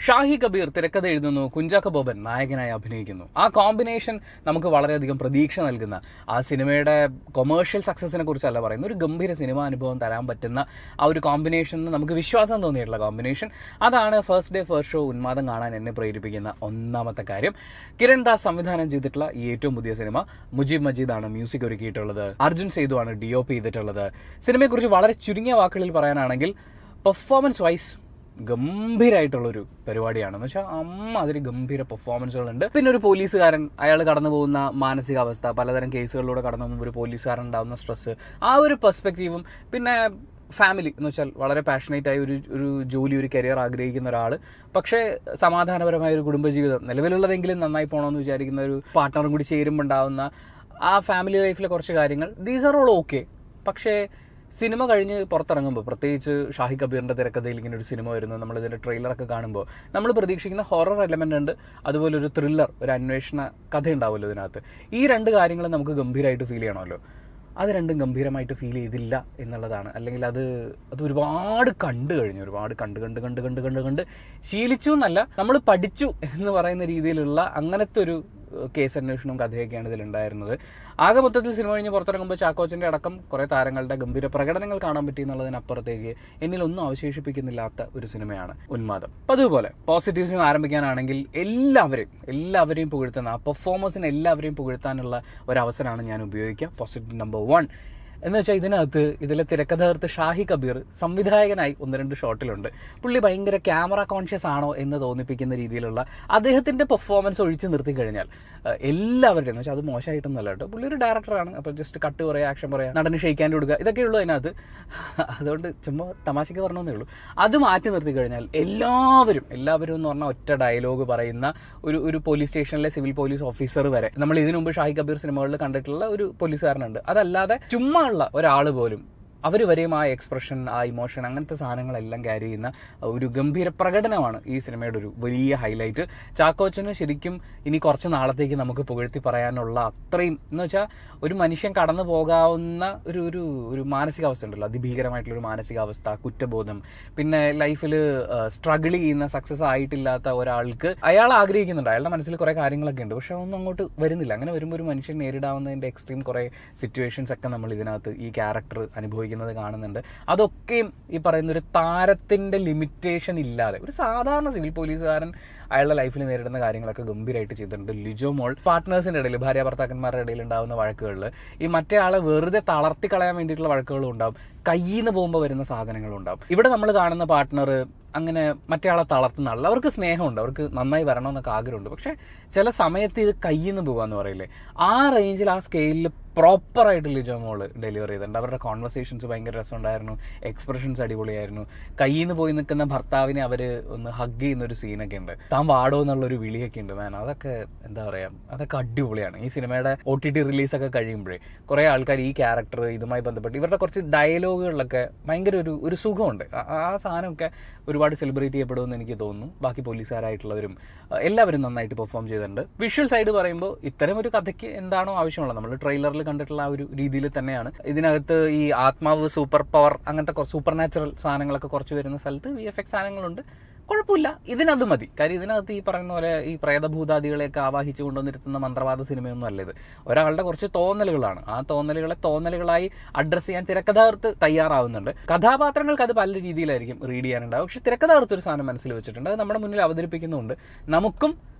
ഷാഹി കബീർ തിരക്കഥ എഴുതുന്നു, കുഞ്ചാക്കോ ബോബൻ നായകനായി അഭിനയിക്കുന്നു. ആ കോമ്പിനേഷൻ നമുക്ക് വളരെയധികം പ്രതീക്ഷ നൽകുന്ന, ആ സിനിമയുടെ കൊമേഴ്ഷ്യൽ സക്സസിനെ കുറിച്ചല്ല പറയുന്നത്, ഒരു ഗംഭീര സിനിമാ അനുഭവം തരാൻ പറ്റുന്ന ആ ഒരു കോമ്പിനേഷൻ, നമുക്ക് വിശ്വാസം തോന്നിയിട്ടുള്ള കോമ്പിനേഷൻ. അതാണ് ഫസ്റ്റ് ഡേ ഫസ്റ്റ് ഷോ ഉന്മാദം കാണാൻ എന്നെ പ്രേരിപ്പിക്കുന്ന ഒന്നാമത്തെ കാര്യം. കിരൺ ദാസ് സംവിധാനം ചെയ്തിട്ടുള്ള ഈ ഏറ്റവും പുതിയ സിനിമ, മുജീബ് മജീദാണ് മ്യൂസിക് ഒരുക്കിയിട്ടുള്ളത്, അർജുൻ സേതു ആണ് DOP ചെയ്തിട്ടുള്ളത്. സിനിമയെക്കുറിച്ച് വളരെ ചുരുങ്ങിയ വാക്കുകളിൽ പറയാനാണെങ്കിൽ പെർഫോമൻസ് വൈസ് ഗംഭീരമായിട്ടുള്ളൊരു പരിപാടിയാണ്. എന്ന് വെച്ചാൽ അതിൽ ഗംഭീര പെർഫോമൻസുകളുണ്ട്. പിന്നെ ഒരു പോലീസുകാരൻ, അയാൾ കടന്നു പോകുന്ന മാനസികാവസ്ഥ, പലതരം കേസുകളിലൂടെ കടന്നു പോകുന്ന ഒരു പോലീസുകാരൻ ഉണ്ടാകുന്ന സ്ട്രെസ്, ആ ഒരു പെർസ്പെക്റ്റീവും, പിന്നെ ഫാമിലി എന്ന് വെച്ചാൽ വളരെ പാഷനേറ്റ് ആയി ഒരു ജോലി, ഒരു കരിയർ ആഗ്രഹിക്കുന്ന ഒരാൾ, പക്ഷേ സമാധാനപരമായ ഒരു കുടുംബജീവിതം നിലവിലുള്ളതെങ്കിലും നന്നായി പോകണമെന്ന് വിചാരിക്കുന്ന ഒരു പാർട്ട്ണറും കൂടി ചേരുമ്പോൾ ഉണ്ടാകുന്ന ആ ഫാമിലി ലൈഫിലെ കുറച്ച് കാര്യങ്ങൾ, ദീസ് ആർ ഓൾ ഓക്കെ. പക്ഷേ സിനിമ കഴിഞ്ഞ് പുറത്തിറങ്ങുമ്പോൾ, പ്രത്യേകിച്ച് ഷാഹി കബീറിന്റെ തിരക്കഥയിൽ ഇങ്ങനെ ഒരു സിനിമ വരുന്നത്, നമ്മൾ ഇതിന്റെ ട്രെയിലറൊക്കെ കാണുമ്പോൾ നമ്മൾ പ്രതീക്ഷിക്കുന്ന ഹൊറർ എലമെന്റ് ഉണ്ട്, അതുപോലെ ഒരു ത്രില്ലർ, ഒരു അന്വേഷണ കഥ ഉണ്ടാവുമല്ലോ ഇതിനകത്ത്. ഈ രണ്ട് കാര്യങ്ങളും നമുക്ക് ഗംഭീരമായിട്ട് ഫീൽ ചെയ്യണമല്ലോ. അത് രണ്ടും ഗംഭീരമായിട്ട് ഫീൽ ചെയ്തില്ല എന്നുള്ളതാണ്. അല്ലെങ്കിൽ അത് ഒരുപാട് കണ്ടു കഴിഞ്ഞു, ഒരുപാട് കണ്ട് ശീലിച്ചു എന്നല്ല, നമ്മൾ പഠിച്ചു എന്ന് പറയുന്ന രീതിയിലുള്ള അങ്ങനത്തെ ഒരു കേസ് അന്വേഷണവും കഥയൊക്കെയാണ് ഇതിലുണ്ടായിരുന്നത്. ആകെ മൊത്തത്തിൽ സിനിമ കഴിഞ്ഞ് പുറത്തിറങ്ങുമ്പോൾ ചാക്കോച്ചന്റെ അടക്കം കുറെ താരങ്ങളുടെ ഗംഭീര പ്രകടനങ്ങൾ കാണാൻ പറ്റി എന്നുള്ളതിനപ്പുറത്തേക്ക് എന്നിലൊന്നും അവശേഷിപ്പിക്കുന്നില്ലാത്ത ഒരു സിനിമയാണ് ഉന്മാദം. അപ്പം അതുപോലെ പോസിറ്റീവ്സിന് ആരംഭിക്കാനാണെങ്കിൽ എല്ലാവരെയും പുകഴ്ത്തുന്ന, ആ പെർഫോമൻസിന് എല്ലാവരെയും പുകഴ്ത്താനുള്ള ഒരവസരമാണ് ഞാൻ ഉപയോഗിക്കുക. പോസിറ്റീവ് നമ്പർ 1 എന്ന് വെച്ചാൽ ഇതിലെ തിരക്കഥാകൃത്ത് ഷാഹി കബീർ സംവിധായകനായി 1-2 ഷോട്ടിലുണ്ട്. പുള്ളി ഭയങ്കര ക്യാമറ കോൺഷ്യസ് ആണോ എന്ന് തോന്നിപ്പിക്കുന്ന രീതിയിലുള്ള അദ്ദേഹത്തിന്റെ പെർഫോമൻസ് ഒഴിച്ചു നിർത്തി കഴിഞ്ഞാൽ എല്ലാവരുടെയും, എന്ന് വെച്ചാൽ അത് മോശമായിട്ടൊന്നുമല്ല കേട്ടോ, പുള്ളി ഒരു ഡയറക്ടറാണ്. അപ്പോൾ ജസ്റ്റ് കട്ട് പറയാ, ആക്ഷൻ പറയാ, നടന് ഷെയ്ക്കാൻ കൊടുക്കുക, ഇതൊക്കെയുള്ളൂ അതിനകത്ത്. അതുകൊണ്ട് ചുമ്മാ തമാശയ്ക്ക് പറഞ്ഞേ ഉള്ളൂ. അത് മാറ്റി നിർത്തി കഴിഞ്ഞാൽ എല്ലാവരും എന്ന് പറഞ്ഞാൽ ഒറ്റ ഡയലോഗ് പറയുന്ന ഒരു പോലീസ് സ്റ്റേഷനിലെ സിവിൽ പോലീസ് ഓഫീസർ വരെ നമ്മൾ ഇതിനു മുമ്പ് ഷാഹി കബീർ സിനിമകളിൽ കണ്ടിട്ടുള്ള ഒരു പോലീസുകാരനുണ്ട്. അതല്ലാതെ ചുമ്മാ ഉള്ള ഒരാൾ പോലും അവർ വരെയും ആ എക്സ്പ്രഷൻ, ആ ഇമോഷൻ, അങ്ങനത്തെ സാധനങ്ങളെല്ലാം ക്യാരി ചെയ്യുന്ന ഒരു ഗംഭീര പ്രകടനമാണ് ഈ സിനിമയുടെ ഒരു വലിയ ഹൈലൈറ്റ്. ചാക്കോച്ചന് ശരിക്കും ഇനി കുറച്ച് നാളത്തേക്ക് നമുക്ക് പുകഴ്ത്തി പറയാനുള്ള അത്രയും, എന്ന് വെച്ചാൽ ഒരു മനുഷ്യൻ കടന്നു പോകാവുന്ന ഒരു മാനസികാവസ്ഥ ഉണ്ടല്ലോ, അതിഭീകരമായിട്ടുള്ളൊരു മാനസികാവസ്ഥ, കുറ്റബോധം, പിന്നെ ലൈഫിൽ സ്ട്രഗിൾ ചെയ്യുന്ന, സക്സസ് ആയിട്ടില്ലാത്ത ഒരാൾക്ക് അയാൾ ആഗ്രഹിക്കുന്നുണ്ട്, അയാളുടെ മനസ്സിൽ കുറെ കാര്യങ്ങളൊക്കെ ഉണ്ട്, പക്ഷെ അതൊന്നും അങ്ങോട്ട് വരുന്നില്ല. അങ്ങനെ വരുമ്പോൾ ഒരു മനുഷ്യൻ നേരിടാവുന്നതിന്റെ എക്സ്ട്രീം കുറെ സിറ്റുവേഷൻസ് ഒക്കെ നമ്മൾ ഇതിനകത്ത് ഈ ക്യാരക്ടർ അനുഭവിക്കുന്നത് കാണുന്നുണ്ട്. അതൊക്കെയും ഈ പറയുന്ന ഒരു താരത്തിന്റെ ലിമിറ്റേഷൻ ഇല്ലാതെ ഒരു സാധാരണ സിവിൽ പോലീസുകാരൻ അയാളുടെ ലൈഫിൽ നേരിടുന്ന കാര്യങ്ങളൊക്കെ ഗംഭീരമായിട്ട് ചെയ്തിട്ടുണ്ട്. ലിജോ മോൾ പാർട്ട്നേഴ്സിന്റെ ഇടയിൽ, ഭാര്യ ഭർത്താക്കന്മാരുടെ ഇടയിൽ ഉണ്ടാകുന്ന വഴക്കുകളിൽ ഈ മറ്റേ ആളെ വെറുതെ തളർത്തി കളയാൻ വേണ്ടിയിട്ടുള്ള വഴക്കുകളും ഉണ്ടാവും, കയ്യിൽ നിന്ന് പോകുമ്പോൾ വരുന്ന സാധനങ്ങളും ഉണ്ടാവും. ഇവിടെ നമ്മൾ കാണുന്ന പാർട്ട്ണർ അങ്ങനെ മറ്റേ ആളെ തളർത്തുന്ന ആളല്ല, അവർക്ക് സ്നേഹമുണ്ട്, അവർക്ക് നന്നായി വരണമെന്നൊക്കെ ആഗ്രഹമുണ്ട്. പക്ഷെ ചില സമയത്ത് ഇത് കയ്യിൽ നിന്ന് പോകാന്ന് പറയില്ലേ, ആ റേഞ്ചിൽ, ആ സ്കെയിലിൽ പ്രോപ്പറായിട്ട് ലിജോ മോള് ഡെലിവർ ചെയ്തിട്ടുണ്ട്. അവരുടെ കോൺവെർസേഷൻസ് ഭയങ്കര രസമുണ്ടായിരുന്നു, എക്സ്പ്രഷൻസ് അടിപൊളിയായിരുന്നു. കയ്യിൽ നിന്ന് പോയി നിൽക്കുന്ന ഭർത്താവിനെ അവർ ഒന്ന് ഹഗ് ചെയ്യുന്ന ഒരു സീനൊക്കെ ഉണ്ട്, താൻ വാടോ എന്നുള്ളൊരു വിളിയൊക്കെ ഉണ്ട്. മാൻ, അതൊക്കെ എന്താ പറയാ, അതൊക്കെ അടിപൊളിയാണ്. ഈ സിനിമയുടെ OTT റിലീസൊക്കെ കഴിയുമ്പോഴേ കുറെ ആൾക്കാർ ഈ ക്യാരക്ടർ ഇതുമായി ബന്ധപ്പെട്ട് ഇവരുടെ കുറച്ച് ഡയലോഗുകളിലൊക്കെ ഭയങ്കര ഒരു സുഖമുണ്ട്. ആ സാധനമൊക്കെ ഒരുപാട് സെലിബ്രേറ്റ് ചെയ്യപ്പെടുമെന്ന് എനിക്ക് തോന്നുന്നു. ബാക്കി പോലീസുകാരായിട്ടുള്ളവരും എല്ലാവരും നന്നായിട്ട് പെർഫോം ചെയ്തിട്ടുണ്ട്. വിഷ്വൽ സൈഡ് പറയുമ്പോൾ ഇത്തരം ഒരു കഥയ്ക്ക് എന്താണോ ആവശ്യമുള്ളത് നമ്മൾ ട്രെയിലറിൽ കണ്ടിട്ടുള്ള ആ ഒരു രീതിയിൽ തന്നെയാണ് ഇതിനകത്ത് ഈ ആത്മാവ്, സൂപ്പർ പവർ, അങ്ങനത്തെ സൂപ്പർ നാച്ചുറൽ സാധനങ്ങളൊക്കെ കുറച്ച് വരുന്ന സ്ഥലത്ത് VFX സാധനങ്ങളുണ്ട്. കുഴപ്പമില്ല, ഇതിനത് മതി. കാര്യം ഇതിനകത്ത് ഈ പറയുന്ന പോലെ ഈ പ്രേതഭൂതാദികളെയൊക്കെ ആവാഹിച്ചു കൊണ്ടുവന്നിരുത്തുന്ന മന്ത്രവാദ സിനിമയൊന്നും അല്ല ഇത്. ഒരാളുടെ കുറച്ച് തോന്നലുകളാണ്. ആ തോന്നലുകളായി അഡ്രസ്സ് ചെയ്യാൻ തിരക്കഥാകൃത്ത് തയ്യാറാവുന്നുണ്ട്. കഥാപാത്രങ്ങൾക്ക് അത് പല രീതിയിലായിരിക്കും റീഡ് ചെയ്യാനുണ്ടാവും. പക്ഷെ തിരക്കഥാകൃത്ത് ഒരു സാധനം മനസ്സിൽ വെച്ചിട്ടുണ്ട്, അത് നമ്മുടെ മുന്നിൽ അവതരിപ്പിക്കുന്നുണ്ട്. നമുക്കും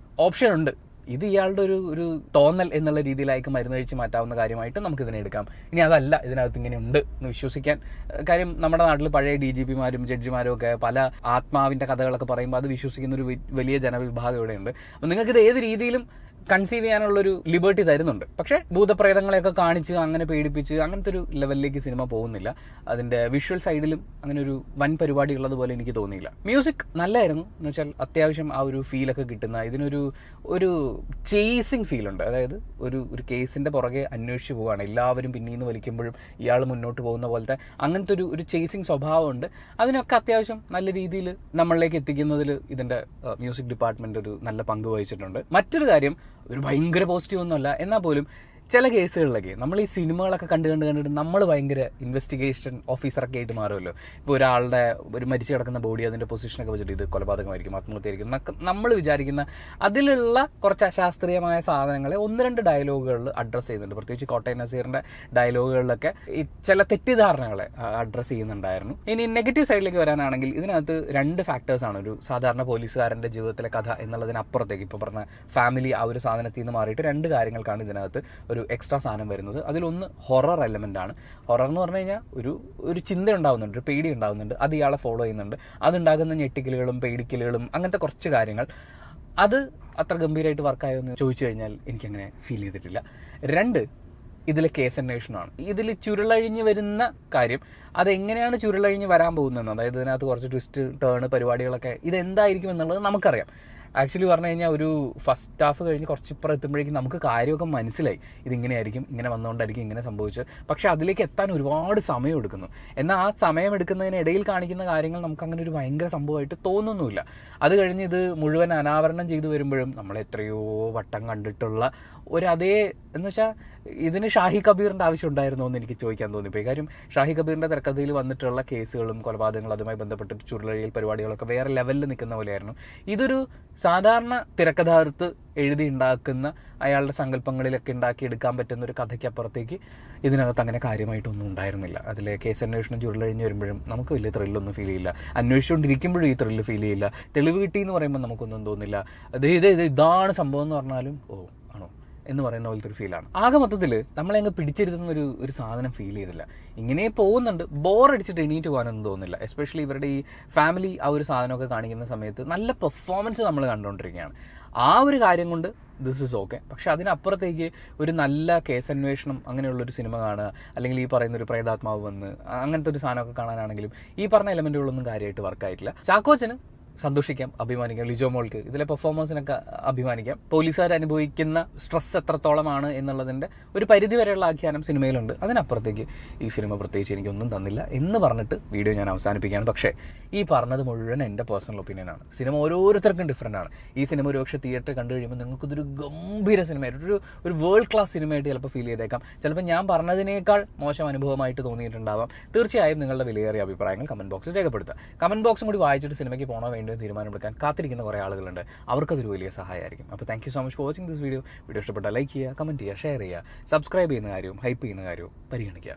ഓപ്ഷൻ ഉണ്ട്. ഇത് ഇയാളുടെ ഒരു തോന്നൽ എന്നുള്ള രീതിയിലായിരിക്കും മരുന്ന് കഴിച്ച് മാറ്റാവുന്ന കാര്യമായിട്ട് നമുക്ക് ഇതിനെ എടുക്കാം. ഇനി അതല്ല, ഇതിനകത്ത് ഇങ്ങനെ ഉണ്ട് എന്ന് വിശ്വസിക്കാൻ. കാര്യം നമ്മുടെ നാട്ടിൽ പഴയ DGPമാരും ജഡ്ജിമാരും ഒക്കെ പല ആത്മാവിന്റെ കഥകളൊക്കെ പറയുമ്പോൾ അത് വിശ്വസിക്കുന്ന ഒരു വലിയ ജനവിഭാഗം ഇവിടെയുണ്ട്. അപ്പം നിങ്ങൾക്ക് ഇത് ഏത് രീതിയിലും കൺസീവ് ചെയ്യാനുള്ളൊരു ലിബർട്ടി തരുന്നുണ്ട്. പക്ഷെ ഭൂതപ്രേതങ്ങളെയൊക്കെ കാണിച്ച് അങ്ങനെ പേടിപ്പിച്ച് അങ്ങനത്തെ ഒരു ലെവലിലേക്ക് സിനിമ പോകുന്നില്ല. അതിന്റെ വിഷ്വൽ സൈഡിലും അങ്ങനെ ഒരു വൻ പരിപാടി ഉള്ളതുപോലെ എനിക്ക് തോന്നിയില്ല. മ്യൂസിക് നല്ലായിരുന്നു, എന്ന് വെച്ചാൽ അത്യാവശ്യം ആ ഒരു ഫീലൊക്കെ കിട്ടുന്ന, ഇതിനൊരു ചേസിങ് ഫീലുണ്ട്. അതായത് ഒരു കേസിന്റെ പുറകെ അന്വേഷിച്ച് പോവുകയാണ്, എല്ലാവരും പിന്നീന്ന് വലിക്കുമ്പോഴും ഇയാൾ മുന്നോട്ട് പോകുന്ന പോലത്തെ അങ്ങനത്തെ ഒരു ചേസിങ് സ്വഭാവമുണ്ട്. അതിനൊക്കെ അത്യാവശ്യം നല്ല രീതിയിൽ നമ്മളിലേക്ക് എത്തിക്കുന്നതിൽ ഇതിന്റെ മ്യൂസിക് ഡിപ്പാർട്ട്മെന്റ് ഒരു നല്ല പങ്ക് വഹിച്ചിട്ടുണ്ട്. മറ്റൊരു കാര്യം, ഒരു ഭയങ്കര പോസിറ്റീവ് ഒന്നുമല്ല, എന്നാൽ പോലും ചില കേസുകളിലൊക്കെ നമ്മൾ ഈ സിനിമകളൊക്കെ കണ്ടിട്ട് നമ്മൾ ഭയങ്കര ഇൻവെസ്റ്റിഗേഷൻ ഓഫീസറൊക്കെ ആയിട്ട് മാറുമല്ലോ. ഇപ്പോൾ ഒരാളുടെ ഒരു മരിച്ചു കിടക്കുന്ന ബോഡി അതിൻ്റെ പൊസിഷനൊക്കെ വെച്ചിട്ട് ഇത് കൊലപാതകമായിരിക്കും, ആത്മഹത്യയായിരിക്കും എന്നൊക്കെ നമ്മൾ വിചാരിക്കുന്ന അതിലുള്ള കുറച്ച് അശാസ്ത്രീയമായ സാധനങ്ങളെ 1-2 ഡയലോഗുകളിൽ അഡ്രസ്സ് ചെയ്യുന്നുണ്ട്. പ്രത്യേകിച്ച് കോട്ടയം നസീറിൻ്റെ ഡയലോഗുകളിലൊക്കെ ഈ ചില തെറ്റിദ്ധാരണകളെ അഡ്രസ്സ് ചെയ്യുന്നുണ്ടായിരുന്നു. ഇനി നെഗറ്റീവ് സൈഡിലേക്ക് വരാനാണെങ്കിൽ ഇതിനകത്ത് 2 ഫാക്ടേഴ്സാണ് ഒരു സാധാരണ പോലീസുകാരൻ്റെ ജീവിതത്തിലെ കഥ എന്നുള്ളതിനപ്പുറത്തേക്ക് ഇപ്പോൾ പറഞ്ഞ ഫാമിലി ആ ഒരു സാധനത്തിൽ നിന്ന് മാറിയിട്ട് 2 കാര്യങ്ങൾക്കാണ് ഇതിനകത്ത് ഒരു എക്സ്ട്രാ സാധനം വരുന്നത്. അതിലൊന്ന് ഹൊറർ എലമെന്റ് ആണ്. ഹൊറർ എന്ന് പറഞ്ഞു കഴിഞ്ഞാൽ ഒരു ചിന്ത ഉണ്ടാവുന്നുണ്ട്, ഒരു പേടി ഉണ്ടാവുന്നുണ്ട്, അത് ഇയാളെ ഫോളോ ചെയ്യുന്നുണ്ട്, അതുണ്ടാകുന്ന ഞെട്ടിക്കലുകളും പേടിക്കലുകളും അങ്ങനത്തെ കുറച്ച് കാര്യങ്ങൾ. അത് അത്ര ഗംഭീരമായിട്ട് വർക്കായോ എന്ന് ചോദിച്ചു കഴിഞ്ഞാൽ എനിക്കങ്ങനെ ഫീൽ ചെയ്തിട്ടില്ല. 2, ഇതിലെ കേസ് അന്വേഷണമാണ്. ഇതിൽ ചുരുളഴിഞ്ഞ് വരുന്ന കാര്യം അതെങ്ങനെയാണ് ചുരുളഴിഞ്ഞ് വരാൻ പോകുന്നത്, അതായത് ഇതിനകത്ത് കുറച്ച് ട്വിസ്റ്റ് ടേൺ പരിപാടികളൊക്കെ ഇതെന്തായിരിക്കും എന്നുള്ളത് നമുക്കറിയാം. ആക്ച്വലി പറഞ്ഞു കഴിഞ്ഞാൽ ഒരു ഫസ്റ്റ് ഹാഫ് കഴിഞ്ഞ് കുറച്ചിപ്പുറം എത്തുമ്പോഴേക്കും നമുക്ക് കാര്യമൊക്കെ മനസ്സിലായി, ഇതിങ്ങനെയായിരിക്കും, ഇങ്ങനെ വന്നുകൊണ്ടായിരിക്കും ഇങ്ങനെ സംഭവിച്ചത്. പക്ഷെ അതിലേക്ക് എത്താൻ ഒരുപാട് സമയം എടുക്കുന്നു. എന്നാൽ ആ സമയം എടുക്കുന്നതിനിടയിൽ കാണിക്കുന്ന കാര്യങ്ങൾ നമുക്ക് അങ്ങനെ ഒരു ഭയങ്കര സംഭവമായിട്ട് തോന്നുന്നുമില്ല. അത് കഴിഞ്ഞ് ഇത് മുഴുവൻ അനാവരണം ചെയ്തു വരുമ്പോഴും നമ്മൾ എത്രയോ വട്ടം കണ്ടിട്ടുള്ള അതേ എന്ന് വെച്ചാൽ ഇതിന് ഷാഹി കബീറിൻ്റെ ആവശ്യം ഉണ്ടായിരുന്നോ എന്ന് എനിക്ക് ചോദിക്കാൻ തോന്നിപ്പോയി. കാര്യം ഷാഹി കബീറിൻ്റെ തിരക്കഥയിൽ വന്നിട്ടുള്ള കേസുകളും കൊലപാതകങ്ങളും അതുമായി ബന്ധപ്പെട്ടിട്ട് ചുരുളഴിയൽ പരിപാടികളൊക്കെ വേറെ ലെവലിൽ നിൽക്കുന്ന പോലെയായിരുന്നു. ഇതൊരു സാധാരണ തിരക്കഥാകൃത്ത് എഴുതി ഉണ്ടാക്കുന്ന അയാളുടെ സങ്കല്പങ്ങളിലൊക്കെ ഉണ്ടാക്കിയെടുക്കാൻ പറ്റുന്ന ഒരു കഥയ്ക്കപ്പുറത്തേക്ക് ഇതിനകത്ത് അങ്ങനെ കാര്യമായിട്ടൊന്നും ഉണ്ടായിരുന്നില്ല. അതിലെ കേസ് അന്വേഷണം ചുരുളഴിഞ്ഞ് വരുമ്പോഴും നമുക്ക് വലിയ ത്രില്ലൊന്നും ഫീൽ ചെയ്യില്ല. അന്വേഷിച്ചുകൊണ്ടിരിക്കുമ്പോഴും ഈ ത്രില്ല് ഫീൽ ചെയ്യില്ല. തെളിവ് കിട്ടി എന്ന് പറയുമ്പോൾ നമുക്കൊന്നും തോന്നില്ല. ഇതാണ് സംഭവം എന്ന് പറഞ്ഞാലും ആണോ എന്ന് പറയുന്ന പോലത്തെ ഒരു ഫീലാണ്. ആകെ മൊത്തത്തിൽ നമ്മളെ അങ്ങ് പിടിച്ചിരുത്തുന്ന ഒരു സാധനം ഫീൽ ചെയ്തില്ല. ഇങ്ങനെ പോകുന്നുണ്ട്, ബോറടിച്ചിട്ട് എണീറ്റ് പോകാനൊന്നും തോന്നില്ല. എസ്പെഷ്യലി ഇവരുടെ ഈ ഫാമിലി ആ ഒരു സാധനമൊക്കെ കാണിക്കുന്ന സമയത്ത് നല്ല പെർഫോമൻസ് നമ്മൾ കണ്ടുകൊണ്ടിരിക്കുകയാണ്. ആ ഒരു കാര്യം കൊണ്ട് ദിസ് ഇസ് ഓക്കെ. പക്ഷെ അതിനപ്പുറത്തേക്ക് ഒരു നല്ല കേസ് അന്വേഷണം അങ്ങനെയുള്ളൊരു സിനിമ കാണുക, അല്ലെങ്കിൽ ഈ പറയുന്ന ഒരു പ്രേതാത്മാവ് വന്ന് അങ്ങനത്തെ ഒരു സാധനമൊക്കെ കാണാനാണെങ്കിലും ഈ പറഞ്ഞ എലമെന്റുകളൊന്നും കാര്യമായിട്ട് വർക്കായിട്ടില്ല. ചാക്കോച്ചന് സന്തോഷിക്കാം, അഭിമാനിക്കാം. ലിജോ മോൾക്ക് ഇതിലെ പെർഫോമൻസിനൊക്കെ അഭിമാനിക്കാം. പോലീസുകാർ അനുഭവിക്കുന്ന സ്ട്രെസ് എത്രത്തോളമാണ് എന്നുള്ളതിൻ്റെ ഒരു പരിധി വരെയുള്ള ആഖ്യാനം സിനിമയിലുണ്ട്. അതിനപ്പുറത്തേക്ക് ഈ സിനിമ പ്രത്യേകിച്ച് എനിക്കൊന്നും തന്നില്ല എന്ന് പറഞ്ഞിട്ട് വീഡിയോ ഞാൻ അവസാനിപ്പിക്കുകയാണ്. പക്ഷേ ഈ പറഞ്ഞത് മുഴുവൻ എൻ്റെ പേഴ്സണൽ ഒപ്പീനിയനാണ്. സിനിമ ഓരോരുത്തർക്കും ഡിഫറൻ്റ് ആണ്. ഈ സിനിമ ഒരുപക്ഷെ തിയേറ്ററിൽ കണ്ടു കഴിയുമ്പോൾ നിങ്ങൾക്കിതൊരു ഗംഭീര സിനിമയായിട്ട് ഒരു വേൾഡ് ക്ലാസ് സിനിമയായിട്ട് ചിലപ്പോൾ ഫീൽ ചെയ്തേക്കാം. ചിലപ്പോൾ ഞാൻ പറഞ്ഞതിനേക്കാൾ മോശം അനുഭവമായിട്ട് തോന്നിയിട്ടുണ്ടാവാം. തീർച്ചയായും നിങ്ങളുടെ വിലയേറിയ അഭിപ്രായങ്ങൾ കമൻറ്റ് ബോക്സിൽ രേഖപ്പെടുത്തുക. കമൻറ്റ് ബോക്സും കൂടി വായിച്ചിട്ട് സിനിമയ്ക്ക് പോകണോ വേണ്ടോ തീരുമാനമെടുക്കാൻ കാത്തിരിക്കുന്ന കുറേ ആളുകളുണ്ട്. അവർക്കതൊരു വലിയ സഹായമായിരിക്കും. അപ്പോൾ thank you so much for watching this video. Video ഇഷ്ടപ്പെട്ടാൽ ലൈക്ക് ചെയ്യുക, കമൻറ്റ് ചെയ്യുക, ഷെയർ ചെയ്യുക, സബ്സ്ക്രൈബ് ചെയ്യുന്ന കാര്യവും ഹൈപ്പ് ചെയ്യുന്ന കാര്യവും പരിഗണിക്കുക.